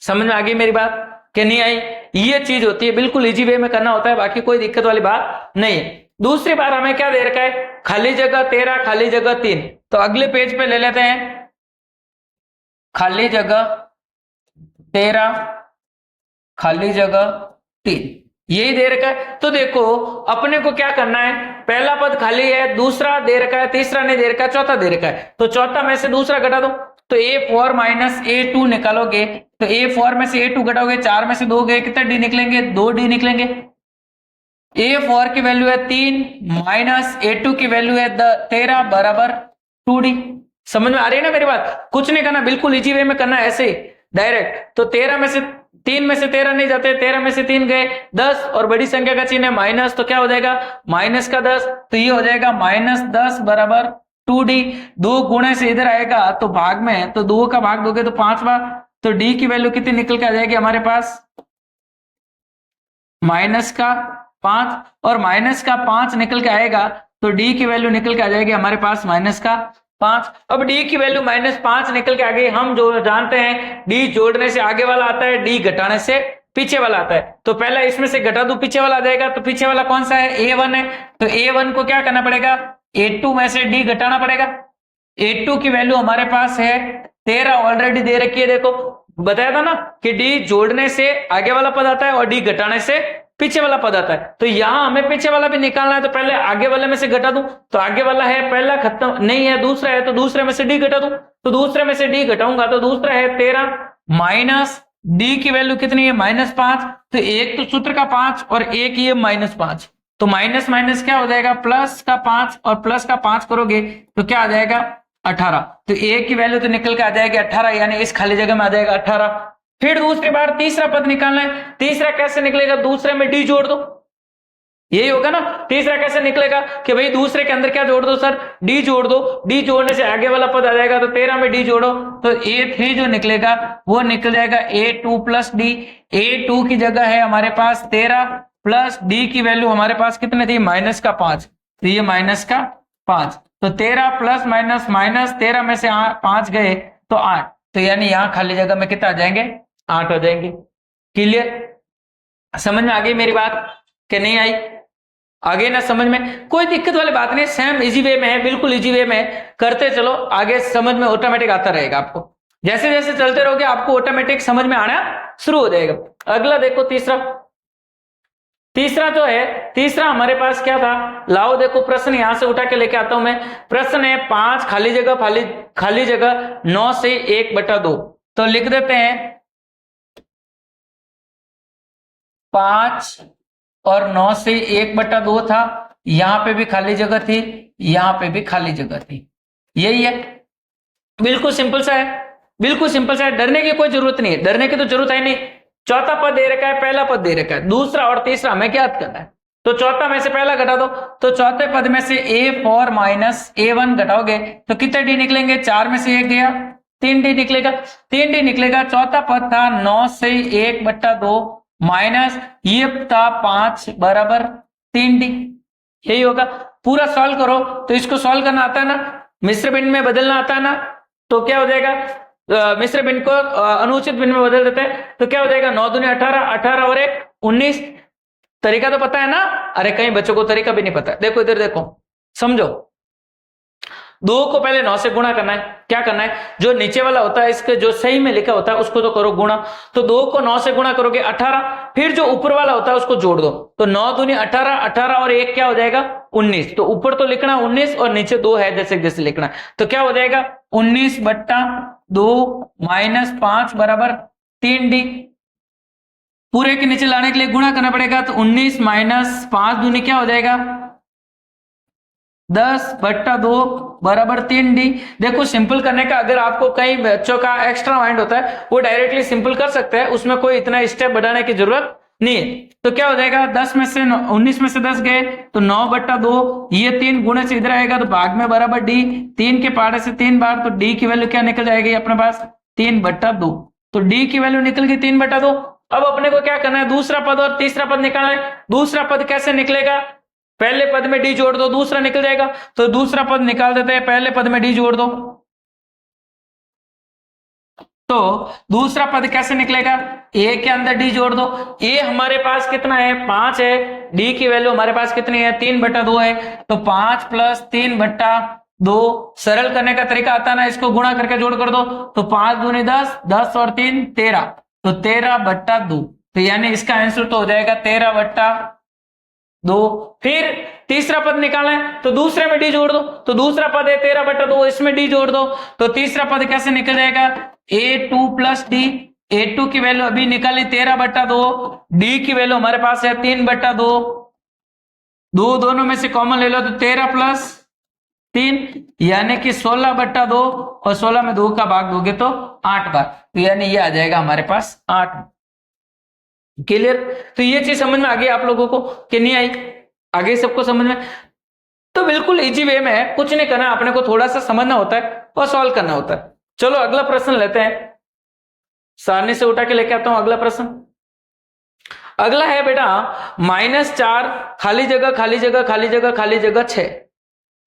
समझ में आ गई मेरी बात कि नहीं आई? ये चीज होती है, बिल्कुल इजी वे में करना होता है, बाकी कोई दिक्कत वाली बात नहीं है। दूसरी बार हमें क्या दे रखा है, खाली जगह 13 खाली जगह 3। तो अगले पेज पे ले लेते हैं, खाली जगह 13 खाली जगह 3 यही दे रखा है। तो देखो अपने को क्या करना है, पहला पद खाली है, दूसरा दे रखा है, तीसरा नहीं दे रखा है, चौथा दे रखा है। तो चौथा में से दूसरा घटा दो तो A4 माइनस A2 निकालोगे तो A4 में से A2 घटाओगे, 4 में से 2 गए, कितना D निकलेंगे? 2D निकलेंगे। A4 की वैल्यू है 3 माइनस A2 की वैल्यू है 13 बराबर 2D। समझ में आ रही है ना मेरी बात? कुछ नहीं करना, बिल्कुल इजी वे में करना है, ऐसे ही डायरेक्ट। तो 13 में से 3 में से 13 नहीं जाते, 13 में से 3 गए 10 और बड़ी संख्या का चिन्ह है माइनस, तो क्या हो जाएगा माइनस का 10। तो ये हो जाएगा -10 बराबर 2D। 2 गुणे से इधर आएगा तो भाग में, तो 2 का भाग दोगे तो 5 बार, तो D की वैल्यू कितनी निकल के आ जाएगी हमारे पास -5, और -5 निकल के आएगा तो D की वैल्यू निकल के आ जाएगी हमारे पास -5। अब D की वैल्यू -5 निकल के आ गई। हम जो जानते हैं D जोड़ने से आगे वाला आता है, D घटाने से पीछे वाला आता है। तो पहला इसमें से घटा दो, पीछे वाला आ जाएगा। तो पीछे वाला कौन सा है? A1 है। तो A1 को क्या करना पड़ेगा? A2 में से D घटाना पड़ेगा। A2 की वैल्यू हमारे पास है 13 ऑलरेडी दे रखी है। देखो बताया था ना कि D जोड़ने से आगे वाला पद आता है और D घटाने से पीछे वाला पद आता है। तो यहां हमें पीछे वाला भी निकालना है, तो पहले आगे वाले में से घटा दूं। तो आगे वाला है, पहला खत्म नहीं है, दूसरा है, तो दूसरे में से D घटा दूं। तो दूसरे में से D घटाऊंगा तो दूसरा है 13 माइनस D की वैल्यू कितनी है -5। तो एक तो सूत्र का 5 और एक ये -5, तो माइनस माइनस क्या हो जाएगा प्लस का 5, और प्लस का 5 करोगे तो क्या आ जाएगा 18। तो A की वैल्यू तो निकल के आ जाएगी 18, यानी इस खाली जगह में आ जाएगा 18। फिर दूसरी बार तीसरा पद निकालना है। तीसरा कैसे निकलेगा? दूसरे में D जोड़ दो, यही होगा ना। तीसरा कैसे निकलेगा कि भाई दूसरे के अंदर क्या जोड़ दो सर? D जोड़ दो। D जोड़ने से आगे वाला पद आ जाएगा, तो 13 में D जोड़ो तो A3 जो निकलेगा वो निकल जाएगा A2 प्लस D। A2 की जगह है हमारे पास 13 प्लस D की वैल्यू हमारे पास कितने थी? -5। तो ये -5, तो 13 प्लस माइनस 13 में से 5 गए तो 8। तो यानी यहां खाली जगह में कितना आ जाएंगे? 8 हो जाएंगे। क्लियर? समझ में आ गई मेरी बात? कि नहीं आई? आगे ना समझ में? कोई दिक्कत वाली बात नहीं, सेम इजी वे में है, बिल्कुल इजी वे में करते चलो, आगे समझ में ऑटोमेटिक आता रहेगा आपको। जैसे जैसे चलते रहोगे आपको ऑटोमेटिक समझ में आना शुरू हो जाएगा। अगला देखो तीसरा जो है, तीसरा हमारे पास क्या था, लाओ देखो प्रश्न यहां से उठा के लेके आता हूं मैं। प्रश्न है 5 खाली जगह 9 से 1/2। तो लिख देते हैं 5 और 9 से 1/2 था, यहां पे भी खाली जगह थी, यहां पे भी खाली जगह थी, यही है। बिल्कुल सिंपल सा है, बिल्कुल सिंपल सा है, डरने की कोई जरूरत नहीं है, डरने की तो जरूरत है नहीं। चौथा पद दे रखा है, पहला पद दे रखा है, दूसरा और तीसरा हमें ज्ञात करना है। तो चौथा में से पहला घटा दो, तो चौथे पद में से A4 माइनस A1 घटाओगे तो कितने डी निकलेंगे? 4 में से 1 गया, 3 डी निकलेगा, 3 डी निकलेगा। चौथा पद था 9 से 1/2 माइनस ये था 5 बराबर 3 डी, यही होगा। पूरा सॉल्व करो तो इसको सॉल्व करना आता है ना, मिश्र भिन्न में बदलना आता है ना, तो क्या हो जाएगा, मिश्र भिन्न को अनुचित भिन्न में बदल देते हैं, तो क्या हो जाएगा 9 दूनी 18, 18 और 1 19। तरीका तो पता है ना? अरे कई बच्चों को तरीका भी नहीं पता है। देखो इधर देखो, समझो, 2 को पहले 9 से गुणा करना है। क्या करना है, जो नीचे वाला होता है इसके जो सही में लिखा होता है उसको तो करो गुणा, तो 2 को 9 से गुणा करोगे 18, फिर जो ऊपर वाला होता है उसको जोड़ दो, तो 9 दूनी 18, 18 और 1 क्या हो जाएगा 19। तो ऊपर तो लिखना 19 और नीचे 2 है जैसे जैसे लिखना, तो क्या हो जाएगा 19/2 माइनस 5 बराबर 3 डी। पूरे के नीचे लाने के लिए गुणा करना पड़ेगा, तो 19 माइनस 5 दूनी क्या हो जाएगा 10/2 बराबर 3 डी। देखो सिंपल करने का, अगर आपको कई बच्चों का एक्स्ट्रा माइंड होता है वो डायरेक्टली सिंपल कर सकते हैं, उसमें कोई इतना स्टेप बढ़ाने की जरूरत नहीं है। तो क्या हो जाएगा 10 में से 19 में से 10 गए तो 9/2, ये 3 गुणे से इधर आएगा तो भाग में बराबर डी, 3 के पहाड़े से 3 बार, तो डी की वैल्यू क्या निकल जाएगी अपने पास 3/2। तो डी की वैल्यू निकल गई 3/2। अब अपने को क्या करना है, दूसरा पद और तीसरा पद निकालना है। दूसरा पद कैसे निकलेगा, पहले पद में डी जोड़ दो, दूसरा निकल जाएगा। तो दूसरा पद निकाल देते हैं, पहले पद में डी जोड़ दो, तो दूसरा पद कैसे निकलेगा, ए के अंदर डी जोड़ दो। ए हमारे पास कितना है 5 है, डी की वैल्यू हमारे पास कितनी है 3/2 है, तो 5 + 3/2। सरल करने का तरीका आता है ना, इसको गुणा करके जोड़ कर दो, तो 5 दूनी 10, 10 और 3 13, तो 13/2। तो यानी इसका आंसर तो हो जाएगा 13/2। फिर तीसरा पद निकालना है, तो दूसरे में डी जोड़ दो, तो दूसरा पद है 13/2, इसमें डी जोड़ दो, तो तीसरा पद कैसे निकल जाएगा A2 + D। A2 की वैल्यू अभी निकाली 13/2, डी की वैल्यू हमारे पास है 3/2, दो दोनों में से कॉमन ले लो, तो 13 + 3 यानी कि 16/2, और 16 में 2 का भाग दोगे तो 8 बार, तो यानी ये आ जाएगा हमारे पास 8। क्लियर? तो ये चीज समझ में आ गई आप लोगों को कि नहीं आई? आगे सबको समझ में? तो बिल्कुल इजी वे में है, कुछ नहीं करना, अपने को थोड़ा सा समझना होता है और सॉल्व करना होता है। चलो अगला प्रश्न लेते हैं, सारणी से उठा के लेके आता हूं अगला प्रश्न। अगला है बेटा -4 खाली जगह खाली जगह खाली जगह खाली जगह 6।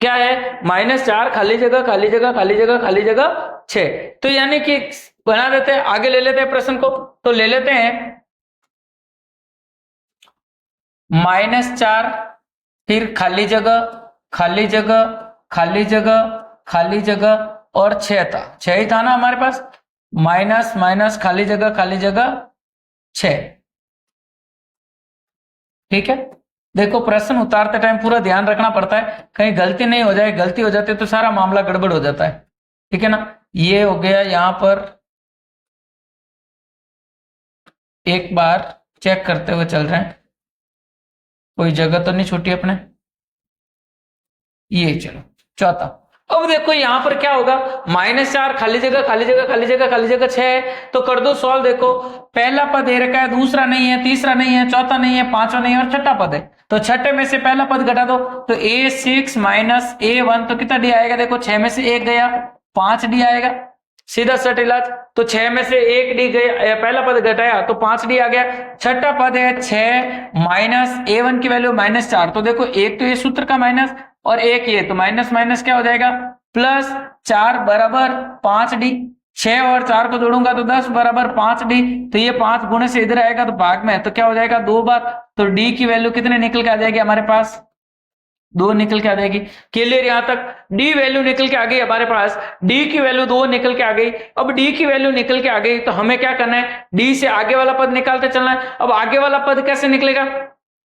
क्या है -4 खाली जगह खाली जगह खाली जगह खाली जगह 6। तो यानी कि बना देते हैं, आगे ले लेते हैं प्रश्न को, तो ले लेते हैं -4 फिर खाली जगह खाली जगह खाली जगह खाली जगह और 6 था, 6 ही था ना हमारे पास, माइनस माइनस खाली जगह 6। ठीक है, देखो प्रश्न उतारते टाइम पूरा ध्यान रखना पड़ता है, कहीं गलती नहीं हो जाए, गलती हो जाती है तो सारा मामला गड़बड़ हो जाता है। ठीक है ना, ये हो गया, यहां पर एक बार चेक करते हुए चल रहे हैं, कोई जगह तो नहीं छूटी अपने, ये चलो चौथा। अब देखो यहां पर क्या होगा, -4 खाली जगह खाली जगह खाली जगह खाली जगह 6 है, तो कर दो सॉल्व। देखो पहला पद दे रखा है, दूसरा नहीं है, तीसरा नहीं है, चौथा नहीं है, पांचवा नहीं है और छठा पद है, तो छठे में से पहला पद घटा दो, तो A6 माइनस A1, तो कितना डी आएगा, देखो 6 में से 1 गया, 5 डी आएगा, सीधा सट इलाज। तो 6 में से 1 डी गया, पहला पद घटाया तो 5 डी आ गया। छठा पद है 6 माइनस A1 की वैल्यू -4, तो देखो एक तो ये सूत्र का माइनस और एक ये, तो माइनस माइनस क्या हो जाएगा +4 बराबर 5 डी। 6 और 4 को जोड़ूंगा तो 10 बराबर 5 डी, तो ये 5 गुणे से इधर आएगा तो भाग में है, तो क्या हो जाएगा 2 बार, तो डी की वैल्यू कितने निकल के आ जाएगी हमारे पास, 2 निकल के आ जाएगी। क्लियर यहां तक? डी वैल्यू निकल के आ गई हमारे पास, डी की वैल्यू 2 निकल के आ गई। अब डी की वैल्यू निकल के आ गई तो हमें क्या करना है, डी से आगे वाला पद निकालते चलना है। अब आगे वाला पद कैसे निकलेगा,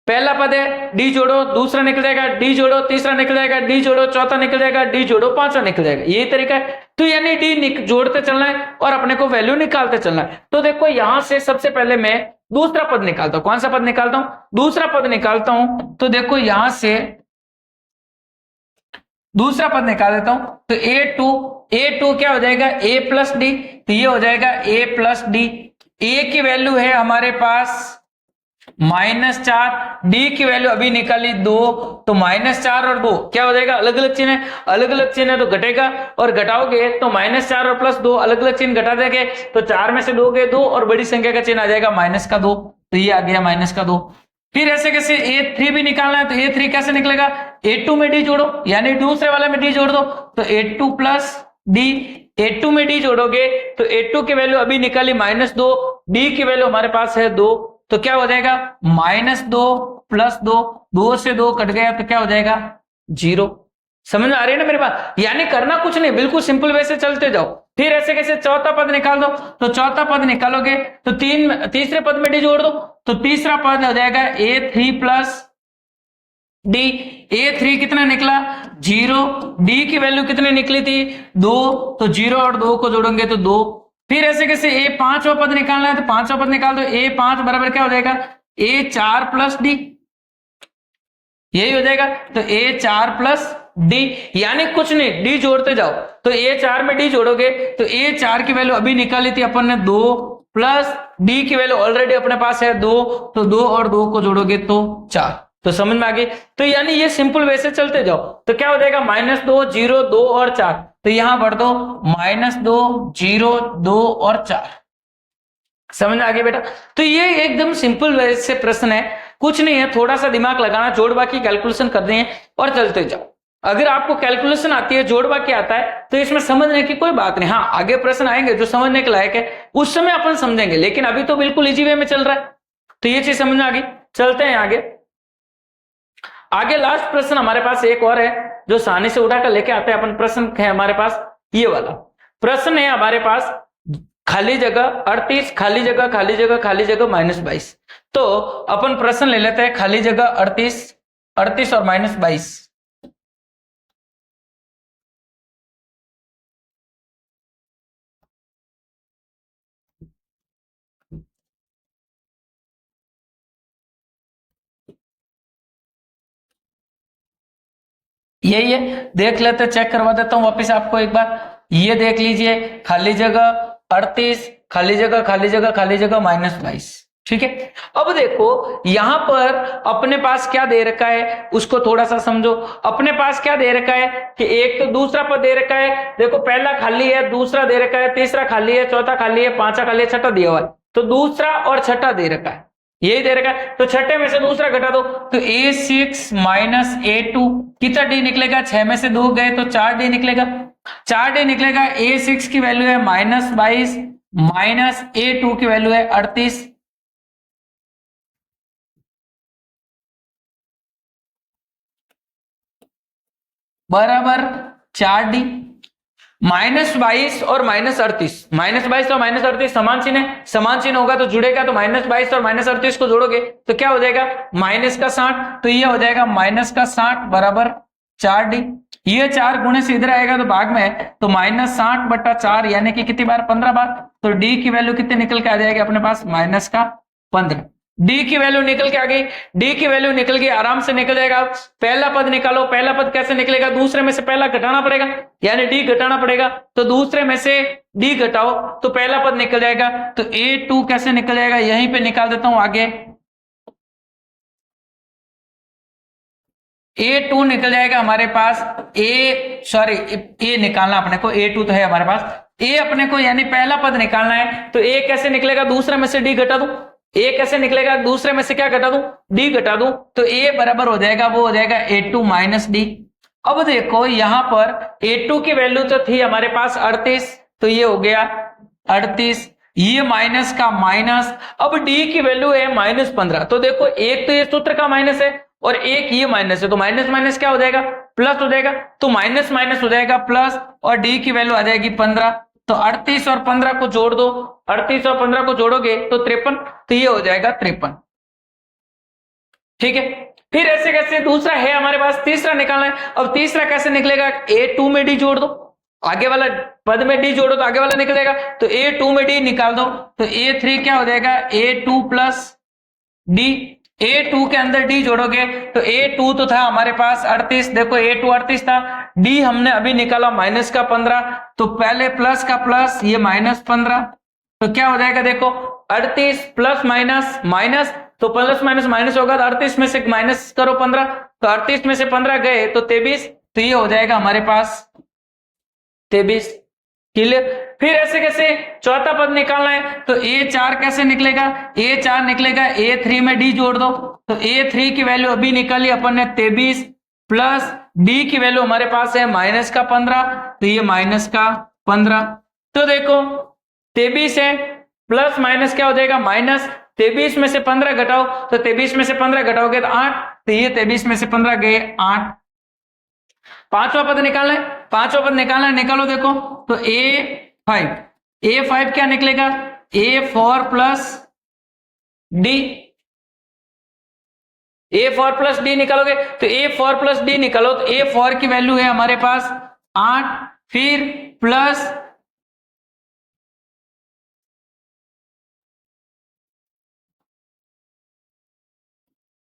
पहला पद है डी जोड़ो, दूसरा निकल जाएगा डी जोड़ो, तीसरा निकल जाएगा डी जोड़ो, चौथा निकल जाएगा डी जोड़ो, पांचवा निकल जाएगा। यही तरीका है। तो यानी डी जोड़ते चलना है और अपने को वैल्यू निकालते चलना है। तो देखो यहां से सबसे पहले मैं दूसरा पद निकालता हूं। कौन सा पद निकालता हूं, दूसरा पद निकालता हूं। तो देखो यहां से दूसरा पद निकाल देता हूं। तो a2 क्या हो जाएगा, a प्लस डी, तो ये हो जाएगा a प्लस डी। a की वैल्यू है हमारे पास -4, डी की वैल्यू अभी निकाली 2, तो -4 और 2 क्या हो जाएगा, अलग अलग चिन्ह है, अलग अलग चिन्ह है तो घटेगा, और घटाओगे तो -4 और +2 अलग अलग चिन्ह घटा देंगे तो 4 में से 2 गए 2 और बड़ी संख्या का चिन्ह आ जाएगा -2, तो ये आ गया -2। फिर ऐसे कैसे a3 भी निकालना है, तो a3 कैसे निकलेगा, a2 में डी जोड़ो, यानी दूसरे वाले में डी जोड़ दो, तो a2 प्लस डी, a2 में डी जोड़ोगे तो a2 की वैल्यू अभी निकाली -2, डी की वैल्यू हमारे पास है 2, तो क्या हो जाएगा -2 + 2, 2 से 2 कट गया तो क्या हो जाएगा 0। समझ में आ रही है ना मेरे बात? यानी करना कुछ नहीं, बिल्कुल सिंपल वे से चलते जाओ। फिर ऐसे कैसे चौथा पद निकाल दो, तो चौथा पद निकालोगे तो तीसरे पद में डी जोड़ दो, तो तीसरा पद हो जाएगा a3 प्लस डी। a3 कितना निकला 0, डी की वैल्यू कितनी निकली थी 2, तो 0 और 2 को जोड़ेंगे तो 2। फिर ऐसे कैसे a5वां पद निकालना है, तो 5वां पद निकाल दो, a5 बराबर क्या हो जाएगा a4 प्लस डी, यही हो जाएगा, तो a4 प्लस डी, यानी कुछ नहीं डी जोड़ते जाओ। तो a4 में डी जोड़ोगे तो a4 की वैल्यू अभी निकाली थी अपन ने 2, प्लस डी की वैल्यू ऑलरेडी अपने पास है 2, तो 2 और 2 को जोड़ोगे तो 4। तो समझ में आ गई? तो यानी ये सिंपल वे से चलते जाओ तो क्या हो जाएगा -2 0 2 और 4, तो यहां बढ़ दो -2 0 2 और 4। समझ आ गया बेटा? तो ये एकदम सिंपल वे से प्रश्न है, कुछ नहीं है, थोड़ा सा दिमाग लगाना, जोड़ बाकी कैलकुलेशन करनी है और चलते जाओ। अगर आपको कैलकुलेशन आती है, जोड़ बाकी आता है, तो इसमें समझने की कोई बात नहीं। हाँ, आगे प्रश्न आएंगे जो समझने के लायक है, उस समय अपन समझेंगे, लेकिन अभी तो बिल्कुल इजी वे में चल रहा है। तो ये चीज समझ में आ गई। चलते हैं आगे लास्ट प्रश्न हमारे पास एक और है जो सानी से उठाकर लेके आते हैं अपन। प्रश्न है हमारे पास ये वाला प्रश्न है हमारे पास, खाली जगह 38 खाली जगह खाली जगह खाली जगह -22। तो अपन प्रश्न ले लेते हैं खाली जगह 38 और -22। यही है, देख लेते, चेक करवा देता हूं वापस आपको एक बार। ये देख लीजिए, खाली जगह 38 खाली जगह खाली जगह खाली जगह -22। ठीक है, अब देखो यहां पर अपने पास क्या दे रखा है उसको थोड़ा सा समझो। अपने पास क्या दे रखा है कि एक तो दूसरा पद दे रखा है, देखो पहला खाली है, दूसरा दे रखा है, तीसरा खाली है, चौथा खाली है, पांचवा खाली है, छठा दिया हुआ है। तो दूसरा और छठा दे रखा है, यही दे रखा है, तो छठे में से दूसरा घटा दो, तो a6 - a2 कितना डी निकलेगा, 6 में से 2 गए तो 4d निकलेगा, 4d निकलेगा। a6 की वैल्यू है -22 -a2 की वैल्यू है 38, बराबर 4d। -22 और -38, -22 और -38 समान चिन्ह है, समान चिन्ह होगा तो जुड़ेगा, तो -22 और -38 को जोड़ोगे तो क्या हो जाएगा -60, तो ये हो जाएगा -60 बराबर 4d। ये 4 गुणे से इधर आएगा तो भाग में है, तो -60/4 यानी कि कितनी बार 15 बार, तो d की वैल्यू कितनी निकल के आ जाएगी अपने पास -15। डी की वैल्यू निकल के आ गई, डी की वैल्यू निकल गई, आराम से निकल जाएगा। पहला पद निकालो, पहला पद कैसे निकलेगा, दूसरे में से पहला घटाना पड़ेगा, यानी डी घटाना पड़ेगा, तो दूसरे में से डी घटाओ तो पहला पद निकल जाएगा। तो a2 कैसे निकल जाएगा, यहीं पे निकाल देता हूं आगे, a2 निकल जाएगा हमारे पास ए निकालना अपने को, a2 तो है हमारे पास, ए अपने को यानी पहला पद निकालना है, तो ए कैसे निकलेगा, दूसरे में से डी घटा दूं, ए कैसे निकलेगा, दूसरे में से क्या घटा दूं, डी घटा दूं, तो ए बराबर हो जाएगा, वो हो जाएगा a2 - डी। अब देखो यहां पर a2 की वैल्यू तो थी हमारे पास 38, तो ये हो गया 38, ये माइनस का माइनस, अब डी की वैल्यू है -15। तो देखो एक तो ये सूत्र का माइनस है और एक ये माइनस है, तो माइनस माइनस क्या हो जाएगा, प्लस हो जाएगा, तो माइनस माइनस हो जाएगा प्लस, और डी की वैल्यू आ जाएगी 15। तो 38 और 15 को जोड़ दो, 38 और 15 को जोड़ोगे तो 53, तो ये हो जाएगा 53। ठीक है, फिर ऐसे कैसे दूसरा है हमारे पास, तीसरा निकालना है। अब तीसरा कैसे निकलेगा, A2 में डी जोड़ दो, आगे वाला पद में डी जोड़ो तो आगे वाला निकलेगा, तो A2 में डी निकाल दो, तो A3 क्या हो जाएगा, A2 प्लस डी। A2 के अंदर डी जोड़ोगे तो A2 तो था हमारे पास 38, देखो A2 38 था, डी हमने अभी निकाला माइनस का 15, तो पहले प्लस का प्लस, ये -15, तो क्या हो जाएगा, देखो 38 प्लस माइनस माइनस, तो प्लस माइनस माइनस होगा, तो 38 में से माइनस करो 15, तो 38 में से 15 गए तो 23, तो ये हो जाएगा हमारे पास 23। क्लियर, फिर ऐसे कैसे चौथा पद निकालना है, तो A4 कैसे निकलेगा, A4 निकलेगा A3 में डी जोड़ दो, तो A3 की वैल्यू अभी निकाली अपन ने 23 प्लस डी की वैल्यू हमारे पास है माइनस का 15, तो ये माइनस का 15। तो देखो 23 है प्लस माइनस क्या हो जाएगा माइनस, 23 में से 15 घटाओ, तो 23 में से 15 घटाओगे तो 8, तो ये 23 में से 15 गए 8। पांचवा पद निकालना है, पांचवा पद निकालना है, निकालो देखो, तो A5 क्या निकलेगा, A4 plus D, A4 plus D निकालोगे तो A4 प्लस डी निकालो, तो A4 की वैल्यू है हमारे पास 8, फिर प्लस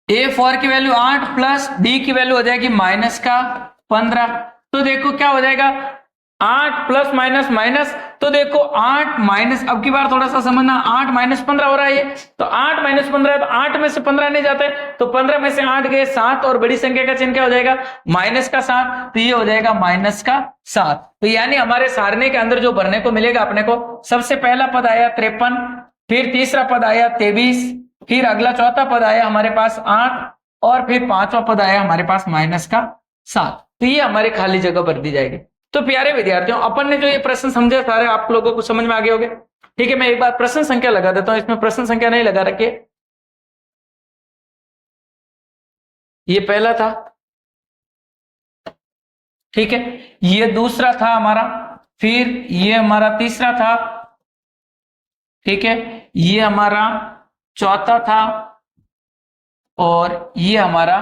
A4 की वैल्यू 8 प्लस डी की वैल्यू हो जाएगी माइनस का 15। तो देखो क्या हो जाएगा, 8 प्लस माइनस माइनस, तो देखो 8 माइनस, अब की बार थोड़ा सा समझना, 8 माइनस 15 हो रहा है ये, तो 8 माइनस 15 है, तो 8 में से 15 नहीं जाते, तो 15 में से 8 गए 7, और बड़ी संख्या का चिन्ह क्या हो जाएगा माइनस का 7, तो ये हो जाएगा माइनस का 7। तो यानी हमारे सारणी के अंदर जो भरने को मिलेगा अपने को, सबसे पहला पद आया 53, फिर तीसरा पद आया 23, फिर अगला चौथा पद आया हमारे पास 8, और फिर पांचवा पद आया हमारे पास माइनस का 7। तो ये हमारे खाली जगह भर दी जाएगी। तो प्यारे विद्यार्थियों, अपन ने जो ये प्रश्न समझे सारे आप लोगों को समझ में आ गए होंगे। ठीक है, मैं एक बार प्रश्न संख्या लगा देता हूं, इसमें प्रश्न संख्या नहीं लगा रखी है। ये पहला था, ठीक है, ये दूसरा था हमारा, फिर ये हमारा तीसरा था, ठीक है, ये हमारा चौथा था, और ये हमारा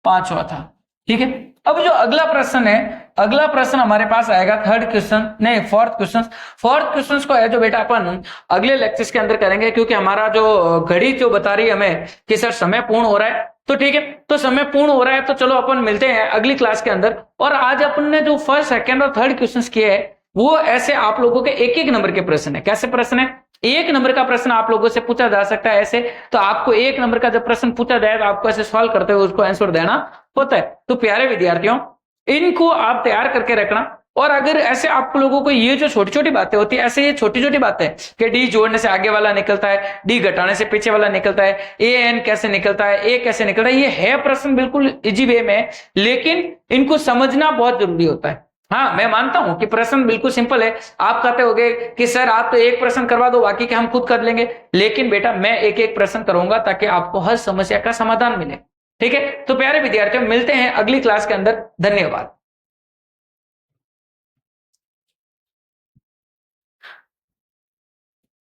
पांचवा था। ठीक है, अब जो अगला प्रश्न है, अगला प्रश्न हमारे पास आएगा थर्ड क्वेश्चन, नहीं फोर्थ क्वेश्चन। फोर्थ क्वेश्चन को है जो बेटा अपन अगले लेक्चर्स के अंदर करेंगे, क्योंकि हमारा जो घड़ी जो बता रही है हमें कि सर समय पूर्ण हो रहा है। तो ठीक है, तो समय पूर्ण हो रहा है, तो चलो अपन मिलते हैं अगली क्लास के अंदर। और आज अपन ने जो फर्स्ट सेकंड और थर्ड क्वेश्चन किए हैं, वो ऐसे आप लोगों के एक एक नंबर के प्रश्न है। कैसे प्रश्न है, एक नंबर का प्रश्न आप लोगों से पूछा जा सकता है ऐसे, तो आपको एक नंबर का जब प्रश्न पूछा जाए तो आपको ऐसे सॉल्व करते हुए उसको आंसर देना होता है। तो प्यारे विद्यार्थियों, इनको आप तैयार करके रखना। और अगर ऐसे आप लोगों को ये जो छोटी छोटी बातें होती है, ऐसे ये छोटी छोटी बातें कि डी जोड़ने से आगे वाला निकलता है, डी घटाने से पीछे वाला निकलता है, ए एन कैसे निकलता है, ए कैसे निकलता है, ये है प्रश्न बिल्कुल इजी वे में, लेकिन इनको समझना बहुत जरूरी होता है। हाँ, मैं मानता हूं कि प्रश्न बिल्कुल सिंपल है। आप कहते होगे कि सर आप तो एक प्रश्न करवा दो, बाकी के हम खुद कर लेंगे। लेकिन बेटा मैं एक एक प्रश्न करूंगा ताकि आपको हर समस्या का समाधान मिले। ठीक है, तो प्यारे विद्यार्थियों, मिलते हैं अगली क्लास के अंदर। धन्यवाद।